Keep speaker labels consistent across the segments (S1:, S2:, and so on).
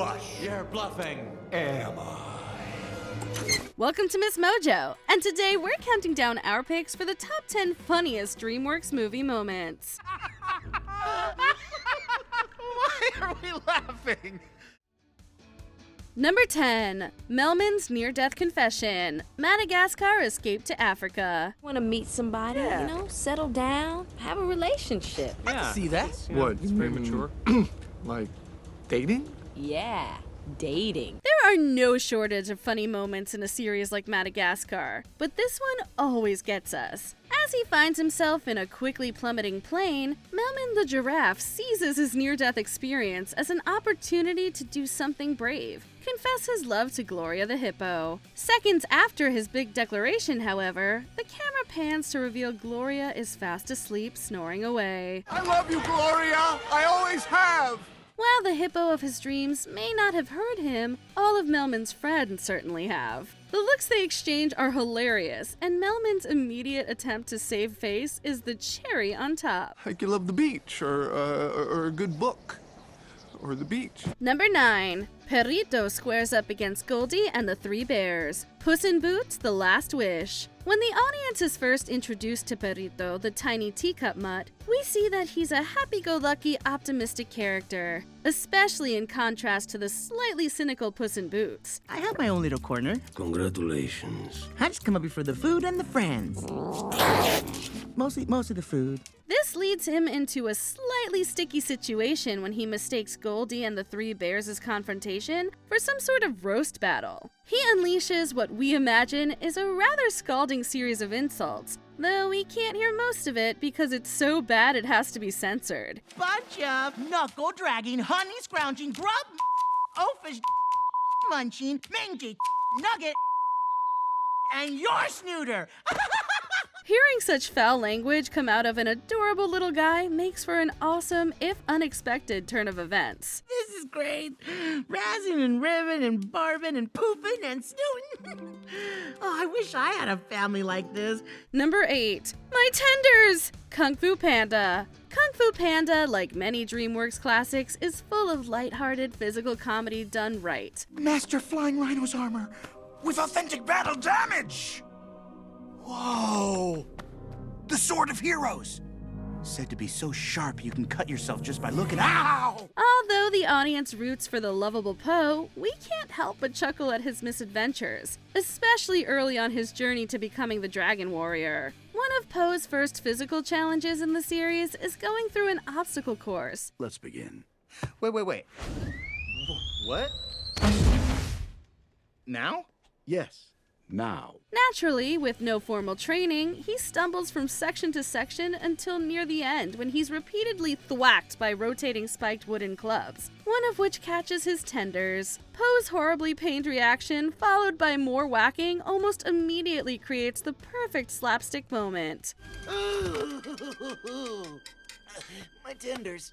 S1: blush.
S2: You're bluffing.
S1: Am I?
S3: Welcome to MsMojo, and today we're counting down our picks for the top 10 funniest DreamWorks movie moments.
S2: Why are we laughing?
S3: Number 10. Melman's near-death confession. Madagascar escaped to Africa.
S4: Want to meet somebody, settle down, have a relationship.
S2: I can see that.
S1: What?
S2: It's very mature.
S1: Like dating?
S4: Yeah, dating.
S3: There are no shortage of funny moments in a series like Madagascar, but this one always gets us. As he finds himself in a quickly plummeting plane, Melman the giraffe seizes his near-death experience as an opportunity to do something brave. Confess his love to Gloria the hippo. Seconds after his big declaration, however, the camera pans to reveal Gloria is fast asleep, snoring away.
S1: I love you, Gloria! I always have!
S3: While the hippo of his dreams may not have heard him, all of Melman's friends certainly have. The looks they exchange are hilarious, and Melman's immediate attempt to save face is the cherry on top.
S1: Like you love the beach, or a good book, or the beach.
S3: Number 9. Perrito squares up against Goldie and the Three Bears. Puss in Boots: The Last Wish. When the audience is first introduced to Perrito, the tiny teacup mutt, we see that he's a happy-go-lucky, optimistic character, especially in contrast to the slightly cynical Puss in Boots.
S5: I have my own little corner.
S6: Congratulations.
S5: I just come up here for the food and the friends. Mostly the food.
S3: This leads him into a slightly sticky situation when he mistakes Goldie and the Three Bears' confrontation for some sort of roast battle. He unleashes what we imagine is a rather scalding series of insults, though we can't hear most of it because it's so bad it has to be censored.
S5: Bunch of knuckle-dragging, honey-scrounging, grub oafish munching, mangy nugget, and your snooter.
S3: Hearing such foul language come out of an adorable little guy makes for an awesome, if unexpected, turn of events.
S5: This is great. Razzing and ribbing and barbing and pooping and snooting. Oh, I wish I had a family like this.
S3: Number 8. My tenders! Kung Fu Panda. Kung Fu Panda, like many DreamWorks classics, is full of lighthearted physical comedy done right.
S1: Master Flying Rhino's armor with authentic battle damage! Whoa! The Sword of Heroes! Said to be so sharp you can cut yourself just by looking. Ow!
S3: Although the audience roots for the lovable Po, we can't help but chuckle at his misadventures, especially early on his journey to becoming the Dragon Warrior. One of Po's first physical challenges in the series is going through an obstacle course.
S1: Let's begin.
S2: Wait. What? Now?
S1: Yes. Now.
S3: Naturally, with no formal training, he stumbles from section to section until near the end when he's repeatedly thwacked by rotating spiked wooden clubs, one of which catches his tenders. Po's horribly pained reaction, followed by more whacking, almost immediately creates the perfect slapstick moment.
S5: My tenders.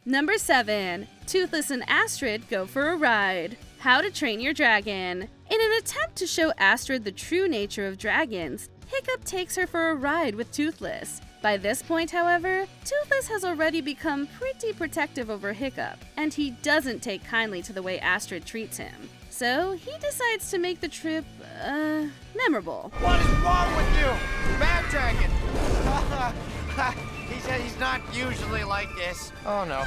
S3: Number 7. Toothless and Astrid go for a ride. How to Train Your Dragon. In an attempt to show Astrid the true nature of dragons, Hiccup takes her for a ride with Toothless. By this point, however, Toothless has already become pretty protective over Hiccup, and he doesn't take kindly to the way Astrid treats him. So he decides to make the trip, memorable.
S2: What is wrong with you? Bad dragon! He's not usually like this. Oh no.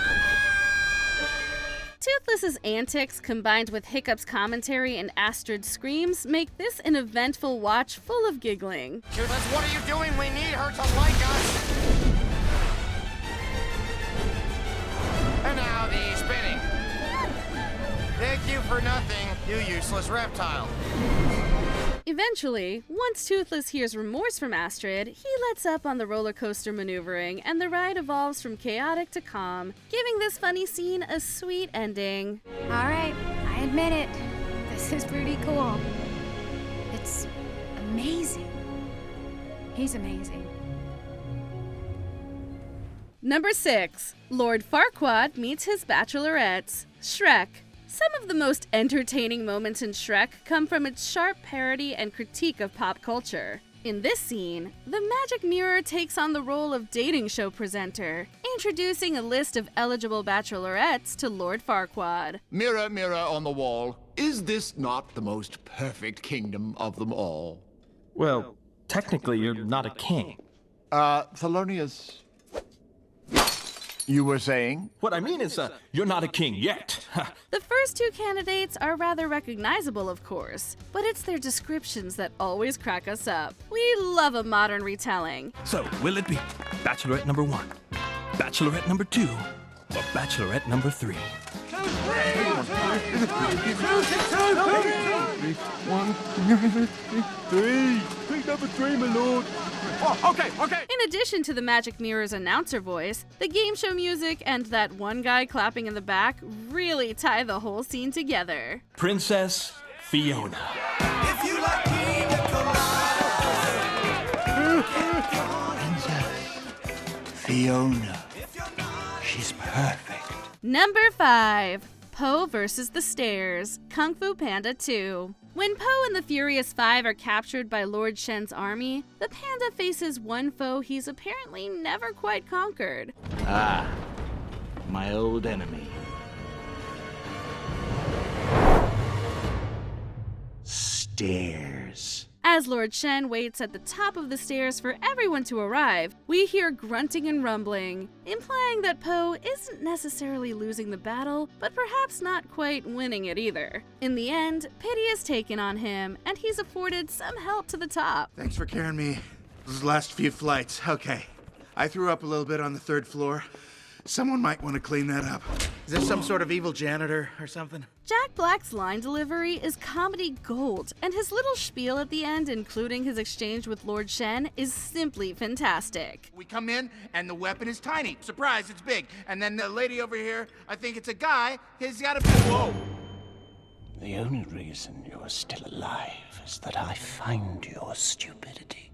S3: Toothless's antics, combined with Hiccup's commentary and Astrid's screams, make this an eventful watch full of giggling.
S2: Toothless, what are you doing? We need her to like us. And now the spinning. Thank you for nothing, you useless reptile.
S3: Eventually, once Toothless hears remorse from Astrid, he lets up on the roller coaster maneuvering, and the ride evolves from chaotic to calm, giving this funny scene a sweet ending.
S7: All right, I admit it. This is pretty cool. It's amazing. He's amazing.
S3: Number 6. Lord Farquaad meets his bachelorettes. Shrek. Some of the most entertaining moments in Shrek come from its sharp parody and critique of pop culture. In this scene, the magic mirror takes on the role of dating show presenter. introducing a list of eligible bachelorettes to Lord Farquaad.
S8: Mirror, mirror on the wall, is this not the most perfect kingdom of them all?
S9: Well, technically you're not a king.
S8: Thelonious... You were saying?
S9: What I mean is, you're not a king yet.
S3: The first two candidates are rather recognizable, of course, but it's their descriptions that always crack us up. We love a modern retelling.
S6: So, will it be Bachelorette number 1, Bachelorette number 2, or Bachelorette number 3?
S8: Pick number 3, my lord. Oh, okay.
S3: In addition to the Magic Mirror's announcer voice, the game show music and that one guy clapping in the back really tie the whole scene together.
S6: Princess Fiona.
S1: If you like pina Princess Fiona. She's perfect.
S3: Number 5. Poe versus the Stairs, Kung Fu Panda 2. When Poe and the Furious Five are captured by Lord Shen's army, the panda faces one foe he's apparently never quite conquered.
S1: Ah, my old enemy. Stairs.
S3: As Lord Shen waits at the top of the stairs for everyone to arrive, we hear grunting and rumbling, implying that Poe isn't necessarily losing the battle, but perhaps not quite winning it either. In the end, pity is taken on him, and he's afforded some help to the top.
S1: Thanks for carrying me those last few flights. Okay. I threw up a little bit on the 3rd floor. Someone might want to clean that up. Is there some sort of evil janitor or something?
S3: Jack Black's line delivery is comedy gold, and his little spiel at the end, including his exchange with Lord Shen, is simply fantastic.
S2: We come in, and the weapon is tiny. Surprise, it's big. And then the lady over here, I think it's a guy, he's got a big... Whoa!
S6: The only reason you're still alive is that I find your stupidity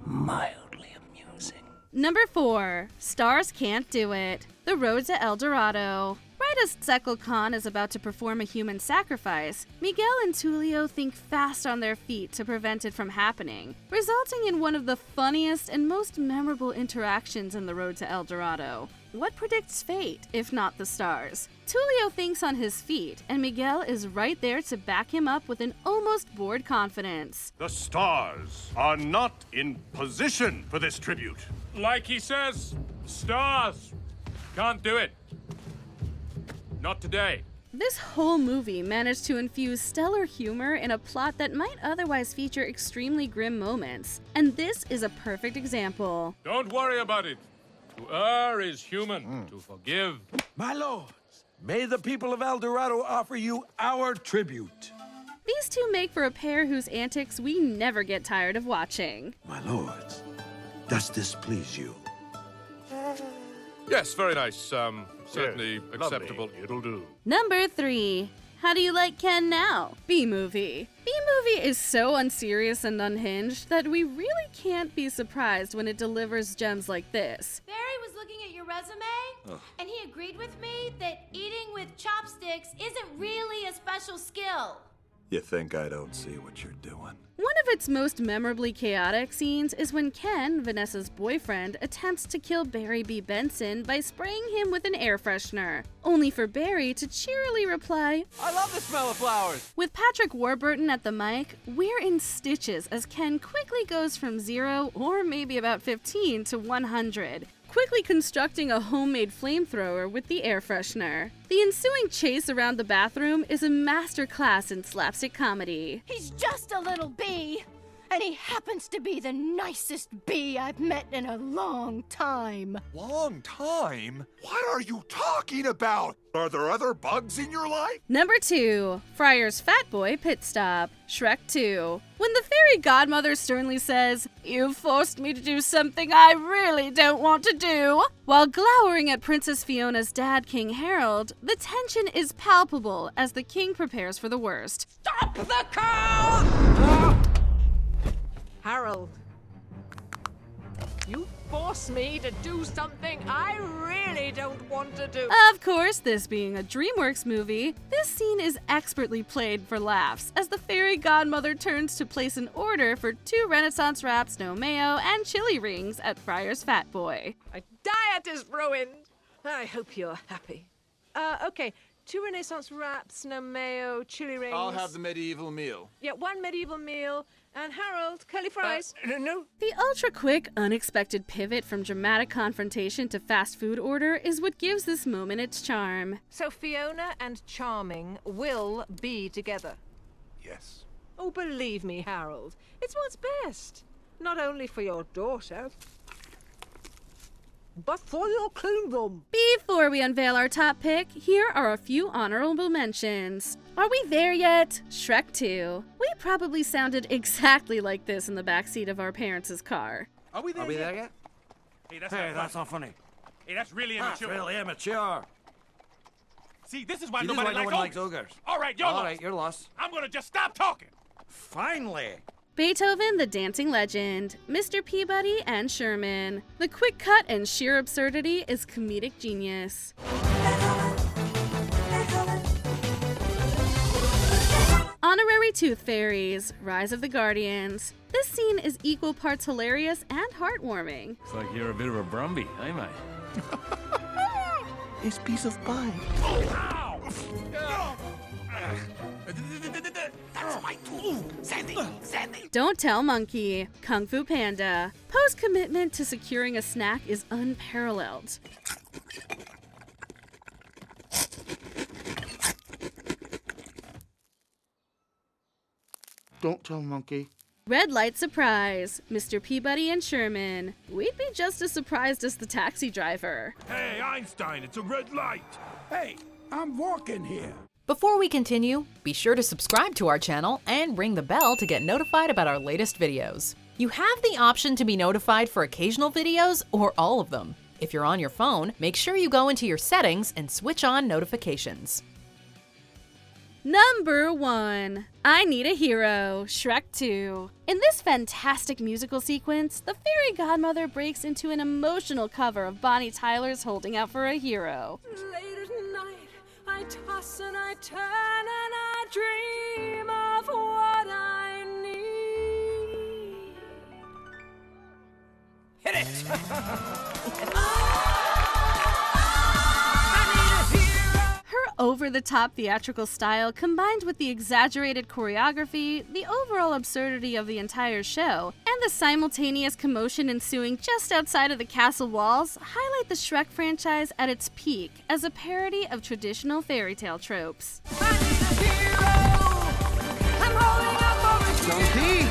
S6: mildly amusing.
S3: Number 4. Stars Can't Do It, The Road to El Dorado. Right as Sekal Khan is about to perform a human sacrifice, Miguel and Tulio think fast on their feet to prevent it from happening, resulting in one of the funniest and most memorable interactions in The Road to El Dorado. What predicts fate, if not the stars? Tulio thinks on his feet, and Miguel is right there to back him up with an almost bored confidence.
S10: The stars are not in position for this tribute.
S11: Like he says, stars can't do it. Not today.
S3: This whole movie managed to infuse stellar humor in a plot that might otherwise feature extremely grim moments, and this is a perfect example.
S11: Don't worry about it. To err is human, to forgive.
S12: My lords, may the people of El Dorado offer you our tribute.
S3: These two make for a pair whose antics we never get tired of watching.
S12: My lords, does this please you?
S11: Yes, very nice. Certainly acceptable.
S10: It'll do.
S3: Number 3. How do you like Ken now? B-Movie. B-Movie is so unserious and unhinged that we really can't be surprised when it delivers gems like this.
S4: Barry was looking at your resume, and he agreed with me that eating with chopsticks isn't really a special skill.
S12: You think I don't see what you're doing?
S3: One of its most memorably chaotic scenes is when Ken, Vanessa's boyfriend, attempts to kill Barry B. Benson by spraying him with an air freshener, only for Barry to cheerily reply,
S13: "I love the smell of flowers!"
S3: With Patrick Warburton at the mic, we're in stitches as Ken quickly goes from 0, or maybe about 15, to 100. Quickly constructing a homemade flamethrower with the air freshener. The ensuing chase around the bathroom is a masterclass in slapstick comedy.
S4: He's just a little bee, and he happens to be the nicest bee I've met in a long time.
S10: Long time? What are you talking about? Are there other bugs in your life?
S3: Number 2. Friar's Fat Boy Pit Stop, Shrek 2. When the Fairy Godmother sternly says, "You've forced me to do something I really don't want to do," while glowering at Princess Fiona's dad, King Harold, the tension is palpable as the king prepares for the worst.
S13: Stop the car! Harold, you force me to do something I really don't want to do.
S3: Of course, this being a DreamWorks movie, this scene is expertly played for laughs as the Fairy Godmother turns to place an order for 2 Renaissance wraps, no mayo, and chili rings at Friar's Fat Boy.
S13: I diet is ruined. I hope you're happy. Okay, 2 Renaissance wraps, no mayo, chili rings.
S10: I'll have the medieval meal.
S13: Yeah, 1 medieval meal. And Harold, curly fries.
S10: No.
S3: The ultra-quick, unexpected pivot from dramatic confrontation to fast food order is what gives this moment its charm.
S13: So Fiona and Charming will be together.
S10: Yes.
S13: Oh, believe me, Harold. It's what's best. Not only for your daughter, but for your kingdom.
S3: Before we unveil our top pick, here are a few honorable mentions. Are we there yet? Shrek 2. We probably sounded exactly like this in the backseat of our parents' car.
S11: Are we there
S12: yet?
S11: Hey, that's
S12: Not funny.
S11: Hey, that's really
S12: That's
S11: immature.
S12: really immature.
S11: See, this is why
S12: See, this is
S11: nobody
S12: why no one
S11: likes
S12: likes
S11: ogres.
S12: ogres.
S11: All right, you're
S12: All
S11: lost.
S12: right, you're lost.
S11: I'm gonna just stop talking.
S12: Finally.
S3: Beethoven, the Dancing Legend, Mr. Peabody, and Sherman. The quick cut and sheer absurdity is comedic genius. Honorary Tooth Fairies, Rise of the Guardians. This scene is equal parts hilarious and heartwarming.
S14: It's like you're a bit of a Brumby, eh, mate?
S6: His piece of pie.
S11: Ow!
S10: That's my tooth. Sandy.
S3: Don't Tell Monkey, Kung Fu Panda. Poe's commitment to securing a snack is unparalleled.
S1: Don't tell Monkey.
S3: Red Light Surprise, Mr. Peabody and Sherman. We'd be just as surprised as the taxi driver.
S10: Hey, Einstein, it's a red light. Hey, I'm walking here.
S15: Before we continue, be sure to subscribe to our channel and ring the bell to get notified about our latest videos. You have the option to be notified for occasional videos or all of them. If you're on your phone, make sure you go into your settings and switch on notifications.
S3: Number 1. I Need a Hero, Shrek 2. In this fantastic musical sequence, the Fairy Godmother breaks into an emotional cover of Bonnie Tyler's Holding Out for a Hero.
S13: Late at night, I toss and I turn and I dream of what I need.
S12: Hit it!
S3: Her over-the-top theatrical style combined with the exaggerated choreography, the overall absurdity of the entire show, and the simultaneous commotion ensuing just outside of the castle walls highlight the Shrek franchise at its peak as a parody of traditional fairy tale tropes.
S1: Donkey!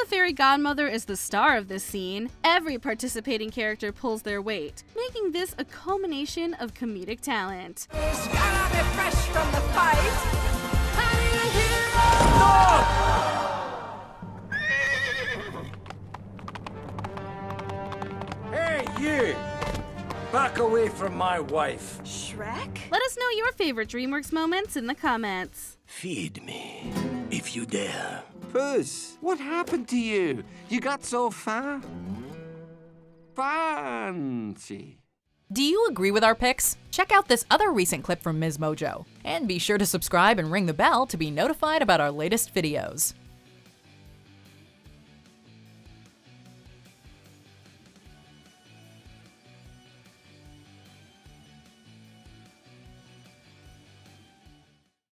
S3: Fairy Godmother is the star of this scene. Every participating character pulls their weight, making this a culmination of comedic talent.
S12: Hey, you! Back away from my wife.
S3: Shrek? Let us know your favorite DreamWorks moments in the comments.
S6: Feed me, if you dare.
S16: Puss, what happened to you? You got so fat. Fancy.
S15: Do you agree with our picks? Check out this other recent clip from MsMojo. And be sure to subscribe and ring the bell to be notified about our latest videos.